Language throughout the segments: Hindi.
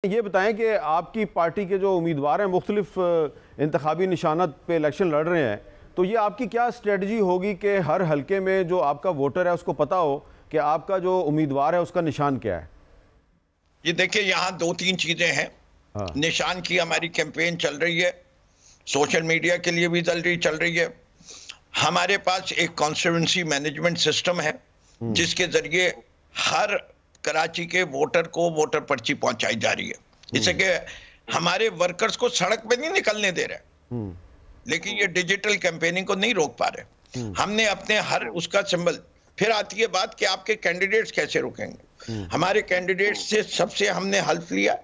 ये बताएं कि आपकी पार्टी के जो उम्मीदवार हैं मुख्तलिफ इंतखाबी निशानत पे इलेक्शन लड़ रहे हैं, तो ये आपकी क्या स्ट्रेटजी होगी कि हर हलके में जो आपका वोटर है उसको पता हो कि आपका जो उम्मीदवार है उसका निशान क्या है? ये देखिए, यहाँ दो तीन चीजें हैं। हाँ। निशान की हमारी कैंपेन चल रही है, सोशल मीडिया के लिए भी चल रही है। हमारे पास एक कॉन्स्टिट्यूंसी मैनेजमेंट सिस्टम है जिसके जरिए हर कराची के वोटर को वोटर पर्ची पहुंचाई जा रही है। इससे कि हमारे वर्कर्स को सड़क पे नहीं निकलने दे रहे, लेकिन ये डिजिटल कैंपेनिंग को नहीं रोक पा रहे। हमने अपने हर उसका सिंबल। फिर आती है बात कि आपके कैंडिडेट्स कैसे रुकेंगे। हमारे कैंडिडेट्स से सबसे हमने हल्फ लिया,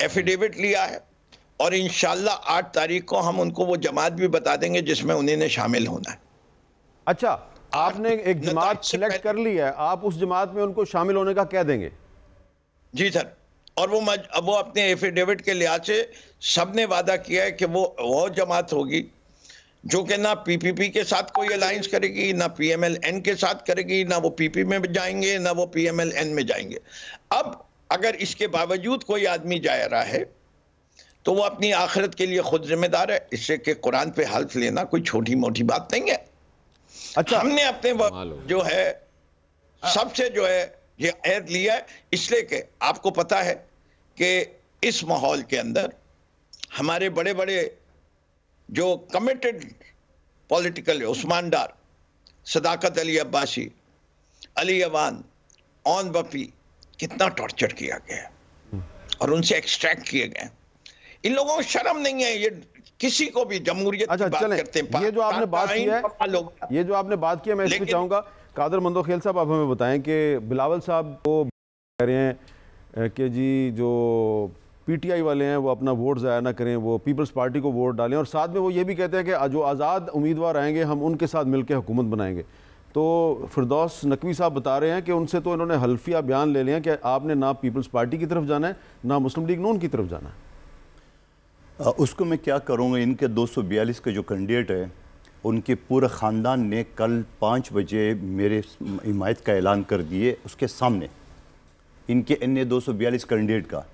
एफिडेविट लिया है, और इंशाल्लाह 8 तारीख को हम उनको वो जमात भी बता देंगे जिसमें उन्हें शामिल होना है। अच्छा, आपने एक जमात सिलेक्ट कर ली है, आप उस जमात में उनको शामिल होने का कह देंगे? जी सर। और वो अपने एफिडेविट के लिहाज से सबने वादा किया है कि वो जमात होगी जो कि ना पीपीपी के साथ कोई अलायंस करेगी, ना पीएमएलएन के साथ करेगी, ना वो पीपी में जाएंगे, ना वो पीएमएलएन में जाएंगे। अब अगर इसके बावजूद कोई आदमी जा रहा है तो वो अपनी आखिरत के लिए खुद जिम्मेदार है। इससे कि कुरान पे हल्फ लेना कोई छोटी मोटी बात नहीं है। अच्छा, हमने अपने जो है सबसे जो है ये अहद लिया है, इसलिए कि आपको पता है कि इस माहौल के अंदर हमारे बड़े बड़े जो कमिटेड पॉलिटिकल है, उस्मान डार, सदाकत अली अब्बासी, अली अवान, ऑन बपी, कितना टॉर्चर किया गया और उनसे एक्सट्रैक्ट किए गए। इन लोगों को शर्म नहीं है, ये किसी को भी जमहूरियत की बात करते हैं। ये जो आपने बात की है, ये जो आपने बात की है, मैं इसमें चाहूँगा कादर मंदोखेल साहब आप हमें बताएं कि बिलावल साहब को कह रहे हैं कि जी जो पीटीआई वाले हैं वो अपना वोट ज़ाया ना करें, वो पीपल्स पार्टी को वोट डालें, और साथ में वो ये भी कहते हैं कि जो आज़ाद उम्मीदवार आएंगे हम उनके साथ मिलकर हुकूमत बनाएंगे। तो फिरदौस नकवी साहब बता रहे हैं कि उनसे तो इन्होंने हल्फिया बयान ले लिया कि आपने ना पीपल्स पार्टी की तरफ जाना है ना मुस्लिम लीग नून की तरफ जाना है। उसको मैं क्या करूँगा। इनके 242 के जो कैंडिडेट है उनके पूरे ख़ानदान ने कल 5 बजे मेरे हिमायत का ऐलान कर दिए उसके सामने, इनके अन्य 242 कैंडिडेट का।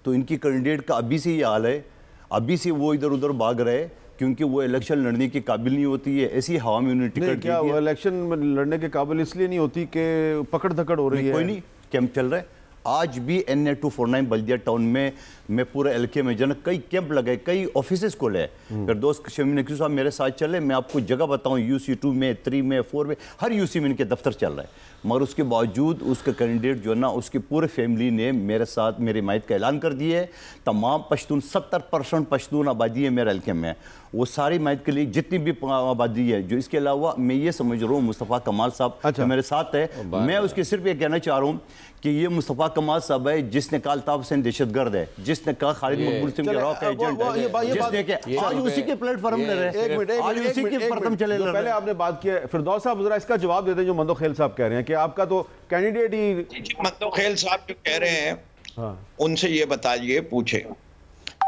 तो इनकी कैंडिडेट का अभी से ये हाल है, अभी से वो इधर उधर भाग रहे क्योंकि वो इलेक्शन लड़ने के काबिल नहीं होती है। ऐसी हवा में उन्हें टिकट क्या वो इलेक्शन लड़ने के काबिल इसलिए नहीं होती कि पकड़ धकड़ हो रही है? कोई नहीं, कैंप चल रहा है। आज भी NA 249 बल्दिया टाउन में मैं पूरे इलाके में जन कई कैंप लगे, कई ऑफिस खोले। फिर दोस्त शमीन नकवी साहब मेरे साथ चले, मैं आपको जगह बताऊं, UC2 में, 3 में, 4 में, हर UC में इनके दफ्तर चल रहा है। मगर उसके बावजूद उसका कैंडिडेट जो है ना, उसकी पूरे फैमिली ने मेरे साथ मेरे हिमायत का ऐलान कर दिया है। तमाम पश्तून, 70% पश्तून आबादी है मेरे इलाके में, वो सारी हिमायत के लिए जितनी भी आबादी है। जो इसके अलावा मैं ये समझ रहा हूँ मुस्तफ़ा कमाल साहब अच्छा मेरे साथ है, मैं उसके सिर्फ ये कहना चाह रहा हूँ कि ये मुस्तफ़ा कमाल साहब है जिसने कहा अल्ताफ हुसैन दहशतगर्द है, जिसने कहा खालिद मकबूल सिंह गिरोह का एजेंट है, जिसने कहा आज उसी के प्लेटफॉर्म में रहे, आज उसी के प्रथम चले। पहले आपने बात की है, फिरदौस साहब जरा इसका जवाब देते हैं जो मंदोखेल साहब कह रहे हैं कि आपका तो कैंडिडेट ही। मंदोखेल साहब जो कह रहे हैं उनसे ये बताइए, पूछे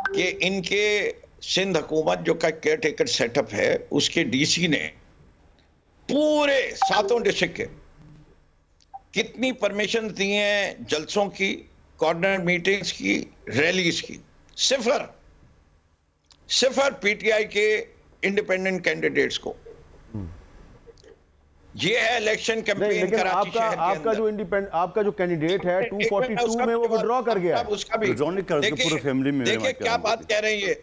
कि इनके सिंध हुकूमत जो का केयर टेकर सेटअप है उसके DC ने पूरे 7 डिस्ट्रिक्ट के कितनी परमिशन दी हैं जलसों की, कॉर्नर मीटिंग्स की, रैलीज की? सिफर PTI के इंडिपेंडेंट कैंडिडेट्स को। ये है इलेक्शन कैंपेन कराची शहर के अंदर। आपका जो कैंडिडेट है 242 में वो विड्रॉ कर गया है। उसका भी देखिए क्या बात कह रहे हैं,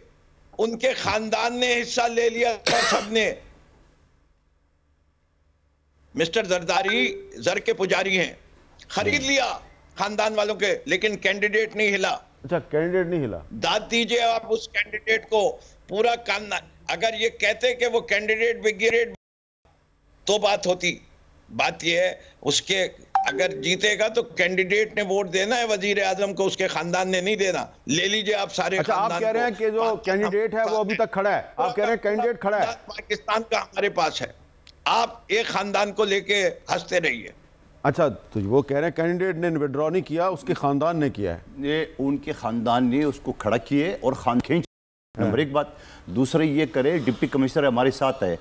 उनके खानदान ने हिस्सा ले लिया था सबने। मिस्टर जरदारी जर के पुजारी हैं, खरीद लिया खानदान वालों के, लेकिन कैंडिडेट नहीं हिला। अच्छा, कैंडिडेट नहीं हिला। दाद दीजिए आप उस कैंडिडेट को। पूरा खानदान, अगर ये कहते कि वो कैंडिडेट बिगेट तो बात होती। बात ये है उसके अगर जीतेगा तो कैंडिडेट ने वोट देना है वजीर आजम को, उसके खानदान ने नहीं देना। ले लीजिए आप सारे। अच्छा, आप कह रहे हैं कि जो कैंडिडेट है वो अभी तक खड़ा है, आप कह रहे हैं कैंडिडेट खड़ा है, पाकिस्तान का हमारे पास है, आप एक खानदान को लेके हंसते रहिए। अच्छा, तो वो कह रहे हैं कैंडिडेट ने विड्रॉ नहीं किया, उसके खानदान ने किया है। ये उनके खानदान ने उसको खड़ा किए और खान खींच। नंबर एक बात। दूसरे ये करे, डिप्टी कमिश्नर हमारे साथ है,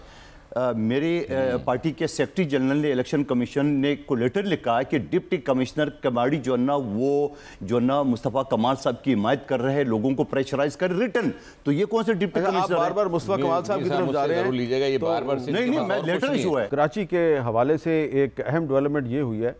मेरी पार्टी के सेक्रेटरी जनरल ने इलेक्शन कमीशन ने को लेटर लिखा है कि डिप्टी कमिश्नर कमाड़ी जो है ना वो जो ना मुस्तफ़ा कमाल साहब की हिमायत कर रहे हैं, लोगों को प्रेशराइज कर रिटर्न। तो ये कौन से डिप्टी कमिश्नर बार-बार मुस्तफ़ा कमाल साहब की तरफ जा रहे हैं, लीजिएगा ये बार-बार नहीं मैं लेटर इशू है। कराची के हवाले से एक अहम डेवलपमेंट ये हुई है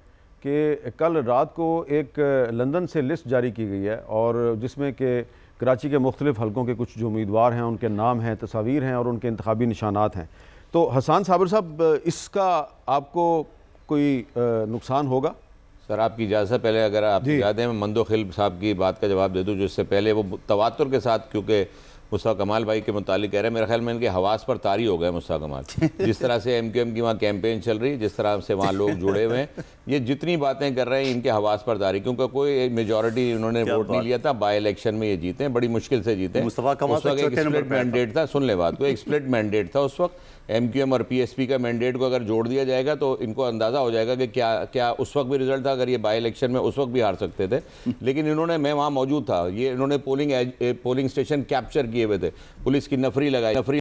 कि कल रात को एक लंदन से लिस्ट जारी की गई है और जिसमें कि कराची के मुख्तलिफ हलकों के कुछ जो उम्मीदवार हैं उनके नाम हैं, तस्वीर हैं और उनके इंतखाबी निशानात हैं। तो हसन साबिर साहब, इसका आपको कोई नुकसान होगा? सर आपकी इजाज़त पहले अगर आप याद है मैं मंदोखिल साहब की बात का जवाब दे दूँ, जिससे पहले वो तवातुर के साथ क्योंकि मुस्तफ़ा कमाल भाई के मुतालिक कह रहे हैं, मेरे ख्याल में इनके हवास पर तारी हो गए मुस्तफ़ा कमाल। जिस तरह से MQM की वहाँ कैंपेन चल रही है, जिस तरह से वहाँ लोग जुड़े हुए हैं, ये जितनी बातें कर रहे हैं इनके हवास पर तारी, क्योंकि कोई मेजॉरिटी उन्होंने वोट नहीं लिया था, बाई इलेक्शन में ये जीते हैं, बड़ी मुश्किल से जीते हैं। मुस्तफ़ा कमाल उस वक्त एक स्प्लिट मैंडेट था, सुन ले बात को, एक स्प्लिट मैंडेट था उस वक्त। MQM और PSP का मैंडेट को अगर जोड़ दिया जाएगा तो इनको अंदाज़ा हो जाएगा कि क्या उस वक्त भी रिजल्ट था, अगर ये बाई इलेक्शन में उस वक्त भी हार सकते थे। लेकिन इन्होंने, मैं वहाँ मौजूद था, ये इन्होंने पोलिंग स्टेशन कैप्चर किए हुए थे, पुलिस की नफरी लगाई, नफरी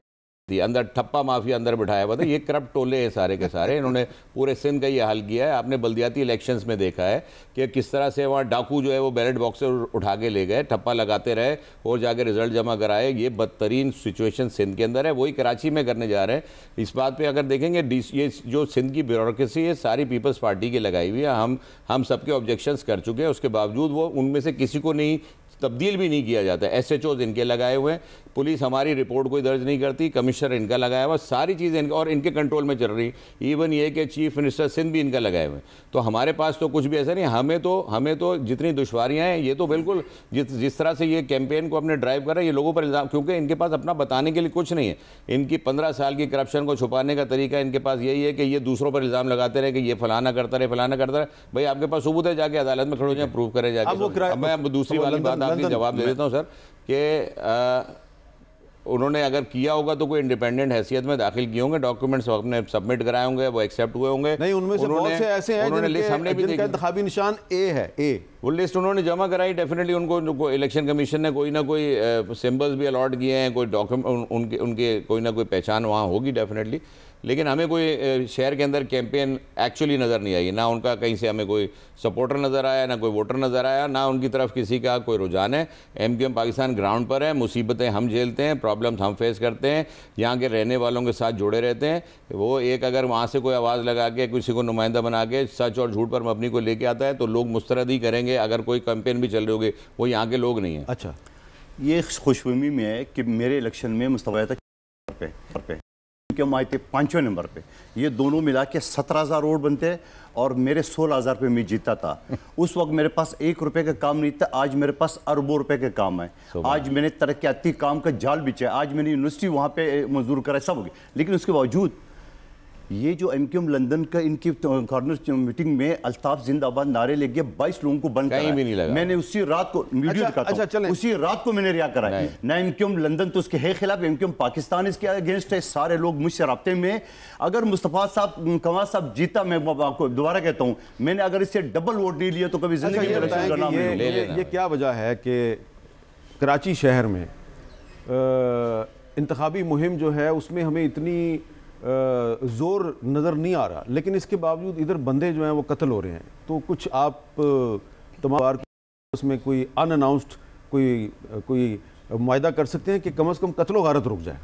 अंदर ठप्पा माफिया अंदर बिठाया हुआ था। ये करप्ट टोले हैं सारे के सारे, इन्होंने पूरे सिंध का ये हाल किया है। आपने बल्दियाती इलेक्शंस में देखा है कि किस तरह से वहाँ डाकू जो है वो बैलेट बॉक्स से उठा के ले गए, ठप्पा लगाते रहे और जाके रिजल्ट जमा कराए। ये बदतरीन सिचुएशन सिंध के अंदर है, वही कराची में करने जा रहे हैं। इस बात पर अगर देखेंगे ये जो सिंध की ब्यूरोक्रेसी है सारी पीपल्स पार्टी की लगाई हुई है। हम सबके ऑब्जेक्शंस कर चुके हैं, उसके बावजूद वो उनमें से किसी को नहीं तब्दील भी नहीं किया जाता। SHOs इनके लगाए हुए हैं, पुलिस हमारी रिपोर्ट कोई दर्ज नहीं करती, कमिश्नर इनका लगाया हुआ, सारी चीज़ें इनका और इनके कंट्रोल में चल रही। इवन ये कि चीफ मिनिस्टर सिंध भी इनका लगाए हुए हैं। तो हमारे पास तो कुछ भी ऐसा नहीं। हमें तो जितनी दुश्वारियाँ हैं, ये तो बिल्कुल जिस तरह से ये कैंपेन को अपने ड्राइव कर रहे हैं, ये लोगों पर इल्ज़ाम, क्योंकि इनके पास अपना बताने के लिए कुछ नहीं है। इनकी 15 साल की करप्शन को छुपाने का तरीका इनके पास यही है कि ये दूसरों पर इल्ज़ाम लगाते रहे कि ये फलाना करता रहे, फलाना करता रहे। भाई आपके पास सबूत है, जाके अदालत में खड़े हो जाए, प्रूव करें जाके। मैं अब दूसरी वाली बात आपकी जवाब दे देता हूँ सर, कि उन्होंने अगर किया होगा तो कोई इंडिपेंडेंट हैसियत में दाखिल किए होंगे, डॉक्यूमेंट्स अपने सबमिट कराए होंगे, वो एक्सेप्ट हुए होंगे। नहीं, उनमें से बहुत से ऐसे हैं जिनका इंतखाबी निशान A है, A। वो लिस्ट उन्होंने जमा कराई, डेफिनेटली उनको इलेक्शन कमीशन ने कोई ना कोई सिंबल्स भी अलॉट किए हैं, कोई डॉक्यूमेंट उनके कोई ना कोई पहचान वहाँ होगी डेफिनेटली। लेकिन हमें कोई शहर के अंदर कैंपेन एक्चुअली नज़र नहीं आई, ना उनका कहीं से हमें कोई सपोर्टर नज़र आया, ना कोई वोटर नज़र आया, ना उनकी तरफ किसी का कोई रुझान है। MQM पाकिस्तान ग्राउंड पर है, मुसीबतें हम झेलते हैं, प्रॉब्लम्स हम फेस करते हैं, यहाँ के रहने वालों के साथ जुड़े रहते हैं। वो एक अगर वहाँ से कोई आवाज़ लगा के किसी को नुमाइंदा बना के सच और झूठ पर मबनी को लेके आता है तो लोग मुस्तरद ही करेंगे, अगर कोई कैंपेन भी चल रही होगी। वो यहाँ के लोग नहीं हैं। अच्छा, ये खुशफहमी में है कि मेरे इलेक्शन में मुस्तफा पे MQM आए थे 5वें नंबर पे, ये दोनों मिला के 17,000 वोट बनते और मेरे 16,000 पे मैं जीता था। उस वक्त मेरे पास 1 रुपए का काम नहीं था, आज मेरे पास अरबों रुपए के काम है। आज मैंने तरक्याती काम का जाल बिछा, आज मैंने यूनिवर्सिटी वहाँ पे मंजूर करा, सब हो गया। लेकिन उसके बावजूद ये जो MQM लंदन का इनकी कॉर्नर मीटिंग में अल्ताफ जिंदाबाद नारे लेके 22 लोगों को बंद कहीं भी नहीं लगा। मैंने उसी रात को वीडियो दिखाता हूं, उसी रात को मैंने रिहा करा है। ना MQM लंदन तो उसके है खिलाफ, MQM पाकिस्तान इसके अगेंस्ट है। सारे लोग मुझसे राब्ते में। अगर मुस्तफा साहब कमाल साहब जीता, मैं आपको दोबारा कहता हूँ, मैंने अगर इससे डबल वोट नहीं लिया तो कभी जिंदगी ये क्या वजह है कि कराची शहर में इंतखाबी मुहिम जो है उसमें हमें इतनी जोर नज़र नहीं आ रहा, लेकिन इसके बावजूद इधर बंदे जो हैं वो कत्ल हो रहे हैं। तो कुछ आप तमाम उसमें कोई अनअनाउंस्ड कोई मुआहदा कर सकते हैं कि कम से कम कत्लो गारत रुक जाए?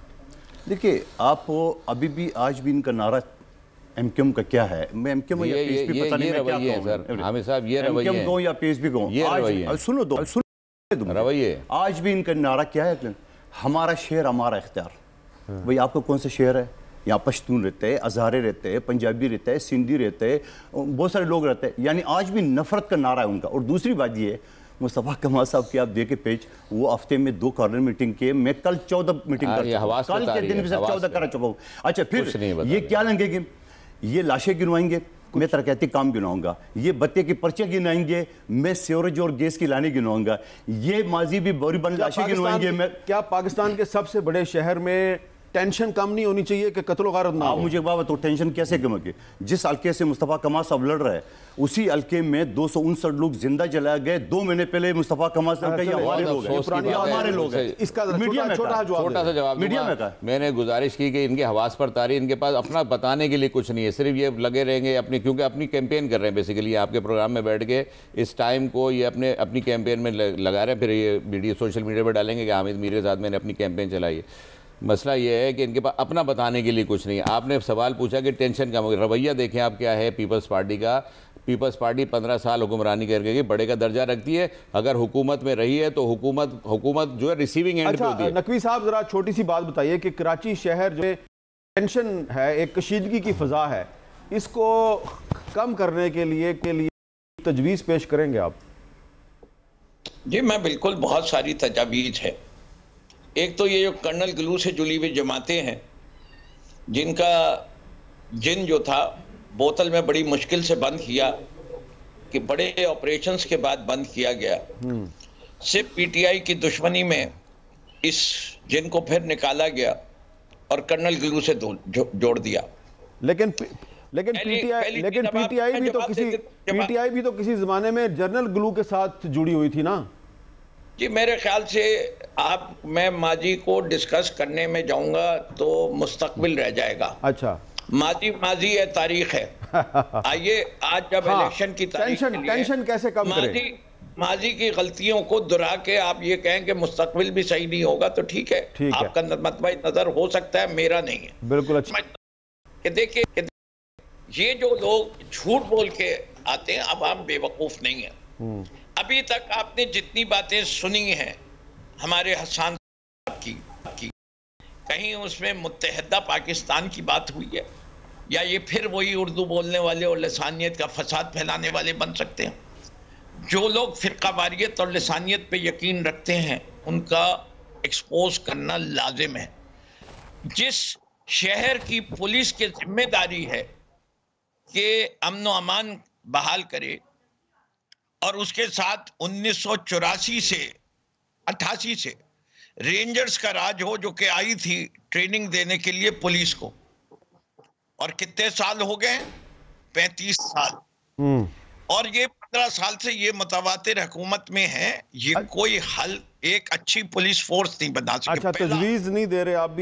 देखिए, आप अभी भी आज भी इनका नारा MQM का क्या है, मैं MQM या PSP पता नहीं मैं क्या कहूं, हामिद साहब ये रवैया MQM कहूं या PSP कहूं, सुनो दो रवैया। आज भी इनका नारा क्या है, हमारा शहर हमारा इख्तियार। भाई आपका कौन सा शहर है? यहाँ पश्तून रहते हैं, हज़ारे रहते हैं, पंजाबी रहते हैं, सिंधी रहते हैं, बहुत सारे लोग रहते हैं। यानी आज भी नफरत का नारा है उनका। और दूसरी बात ये है, मुस्तफ़ा कमाल साहब की आप देखे पेज, वो हफ्ते में 2 कॉर्नर मीटिंग के, मैं कल 14 मीटिंग कर चुका हूं, कल के दिन भी 14 कर चुका हूँ। अच्छा, फिर ये क्या लेंगे? ये लाशें गिनवाएंगे, मैं तरक्याती काम गिनवाऊंगा। ये बत्ते की पर्चे गिनाएंगे, मैं सीवरेज और गैस की लाने गिनवाऊंगा। ये माजी भी बोरीबंद लाशें गिनवाएंगे। मैं क्या पाकिस्तान के सबसे बड़े शहर में टेंशन कम नहीं होनी चाहिए कि कत्ल गारत ना आप मुझे एक बात बताओ, टेंशन कैसे कम होगी? जिस हल्के से मुस्तफ़ा कमाल साहब लड़ रहे हैं, उसी हल्के में 259 लोग जिंदा जलाए गए। 2 महीने पहले मुस्तफ़ा कमाल साहब का हमारे लोग हैं, हमारे लोग हैं। इसका मीडिया में छोटा सा जवाब मीडिया में कहा, मैंने गुजारिश की कि इनके हवास पर तारी, इनके पास अपना बताने के लिए कुछ नहीं है, सिर्फ ये लगे रहेंगे अपनी, क्योंकि अपनी कैंपेन कर रहे हैं बेसिकली, आपके प्रोग्राम में बैठ के इस टाइम को ये अपनी कैंपेन में लगा रहे हैं, फिर ये वीडियो सोशल मीडिया पर डालेंगे कि हामिद मीर के साथ मैंने अपनी कैंपेन चलाई है। मसला ये है कि इनके पास अपना बताने के लिए कुछ नहीं है। आपने सवाल पूछा कि टेंशन कम होगी, रवैया देखें आप क्या है पीपल्स पार्टी का। पीपल्स पार्टी 15 साल हुक्मरानी करके बड़े का दर्जा रखती है, अगर हुकूमत में रही है तो हुकूमत जो है रिसीविंग एंड पे होती है। नकवी साहब जरा छोटी सी बात बताइए कि कराची शहर जो टेंशन है, एक कशीदगी की फ़ज़ा है, इसको कम करने के लिए तजवीज़ पेश करेंगे आप? जी मैं बिल्कुल, बहुत सारी तजावीज़ है। एक तो ये जो कर्नल गलू से जुड़ी हुई जमातें हैं, जिनका जिन जो था बोतल में बड़ी मुश्किल से बंद किया, कि बड़े ऑपरेशंस के बाद बंद किया गया, सिर्फ पीटीआई की दुश्मनी में इस जिन को फिर निकाला गया और कर्नल गलू से जोड़ दिया। लेकिन पीटीआई भी तो किसी जमाने में जनरल गलू के साथ जुड़ी हुई थी ना? जी मेरे ख्याल से मैं माजी को डिस्कस करने में जाऊंगा तो मुस्तकबिल रह जाएगा। अच्छा, माजी है, तारीख है। आइए आज जब इलेक्शन की तारीख टेंशन कैसे कम करें? माजी की गलतियों को दोहरा के आप ये कहें कि मुस्तकबिल भी सही नहीं होगा तो ठीक है, आपका मतबा नजर हो सकता है, मेरा नहीं है। बिल्कुल अच्छा। कि देखिए ये जो लोग झूठ बोल के आते हैं, अवाम बेवकूफ नहीं है। अभी तक आपने जितनी बातें सुनी हैं हमारे हसन की, कहीं उसमें मुत्तहदा पाकिस्तान की बात हुई है? या ये फिर वही उर्दू बोलने वाले और लसानियत का फसाद फैलाने वाले बन सकते हैं? जो लोग फ़िरक़ावारियत और लसानियत पे यकीन रखते हैं, उनका एक्सपोज करना लाजिम है। जिस शहर की पुलिस की जिम्मेदारी है कि अमन व अमान बहाल करे, और उसके साथ 1984 से 88 से रेंजर्स का राज हो, जो कि आई थी ट्रेनिंग देने के लिए पुलिस को, और कितने साल हो गए? 35 साल। और ये 15 साल से ये मुतवातिर हुकूमत में है, ये कोई हल एक अच्छी पुलिस फोर्स नहीं बना सके। अच्छा, तजवीज़ नहीं दे रहे आप भी?